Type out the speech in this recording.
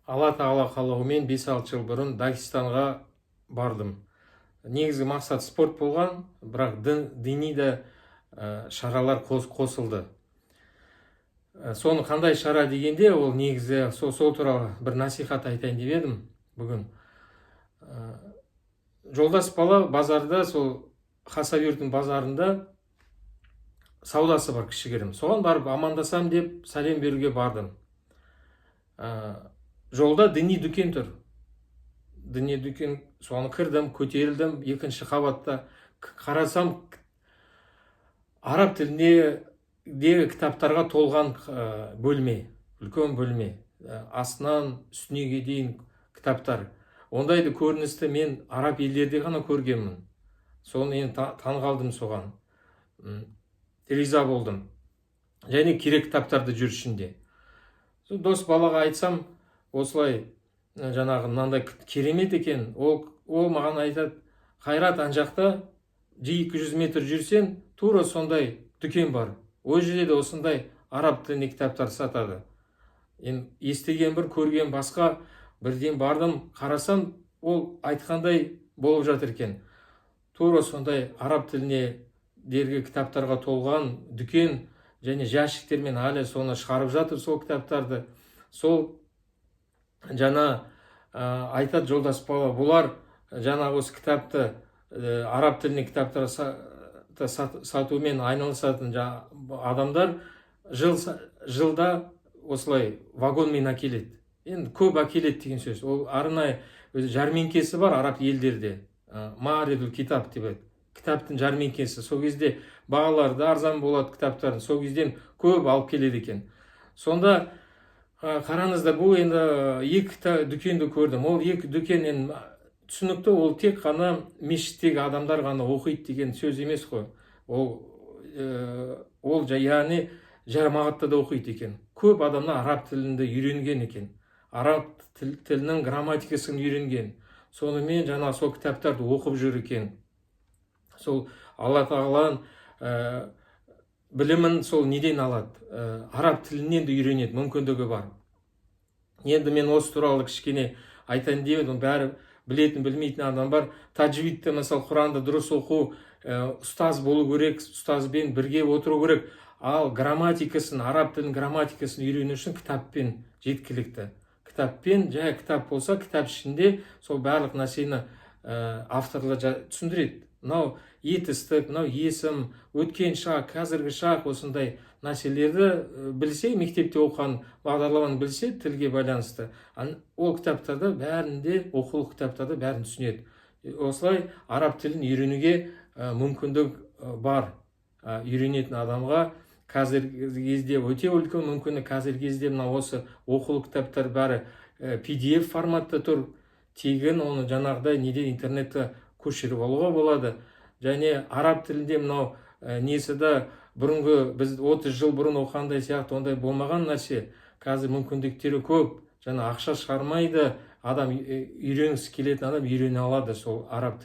Алла тағала қалауымен 5-6 жыл бұрын Дагестанға бардым. Негізгі мақсат спорт болған, бірақ діни де шаралар қосылды. Соны қандай шара дегенде, ол негізі сол туралы бір насихат айтайын деп едім бүгін. Жолдас бала базарда, сол Хасавюрттің базарында саудасы бар кішігірім. Соған барып амандасам деп сәлем беруге бардым. Жолда діни дүкен тұр. Діни дүкен, соны кірдім, көтерілдім, екінші қабатта қарасам, араб тіліндегі кітаптарға толған бөлме, үлкен бөлме. Астынан үстіне дейін кітаптар. Ондайды көріністі мен араб елдерде ғана көргенмін. Соны мен таңғалдым соған. Риза болдым. Және керек кітаптарды жүр ішінде. Дос балаға айтсам, осылай жаңағы мынандай керемет екен. Ол маған айтады, Қайрат, ана жақта 200 метр жүрсен, тура сондай дүкен бар. Ол жерде де осындай араб тілінде кітаптар сатады. Естіген бір, көрген басқа, бірден бардым, қарасам, ол айтқандай болып жатыр екен. Тура сондай араб тіліне дергі кітаптарға толған дүкен, және жәшіктермен әлі соны шығарып жатыр, сол кітаптарды. Сол жаңа айтады жолдас бала, бұлар жаңа осы кітапты, араб тіліне кітаптар сатумен айналысатын адамдар жылда осылай вагонмен әкеледі. Енді көп әкеледі деген сөз. Ол арнайы жәрмеңкесі бар араб елдерде. Мааридул китап деп, кітаптың жәрмеңкесі. Сол кезде бағалары да арзан болады кітаптардың. Сол кезден көп алып келеді екен. Сонда қараңыздар, бұл енді екі дүкенді көрдім. Ол екі дүкен түсінікті, ол тек қана мешіттегі адамдар ғана оқиды деген сөз емес қой. Ол яғни жамағатта да оқиды екен. Көп адамдар араб тілінде үйренген екен. Араб тілінің грамматикасын үйренген. Сонымен жаңа сол кітаптарды оқып жүр екен. Сол Алла тағаланың білімін сол неден алады? Араб тілінен де үйренеді, мүмкіндігі бар. Енді мен осы туралы кішкене айтайын деп, бәрі білетін, білмейтін адам бар. Таджвидті, мысалы, Құранды дұрыс оқу, ұстаз болу керек, ұстазбен бірге отыру керек. Ал грамматикасын, араб тілінің грамматикасын үйрену үшін кітаппен жеткілікті. Кітаппен, жай кітап болса, кітап ішінде сол барлық нәрсені авторлар түсіндіреді. Мынау етістік, мынау есім, өткен шақ, қазіргі шақ, осындай нәрселерді білсе, мектепте оқыған бағдарламаны білсе, тілге байланысты. Ол кітаптарда бәрінде, оқулық кітаптарда бәрін түсінеді. Осылай араб тілін үйренуге мүмкіндік бар. Үйренетін адамға қазіргі кезде өте үлкен мүмкіндік. Қазіргі кезде мына осы оқулық кітаптар бәрі PDF форматта тұр. Тегін оны жаңағыдай неде интернетті көшіріп алуға болады. Және араб тілінде мынау несіде бұрынғы біз 30 жыл бұрын оқығандай сияқты ондай болмаған нәрсе. Қазір мүмкіндіктері көп. Жаңа ақша шығармайды, адам үйренгісі келетін адам үйрене алады сол араб тілін.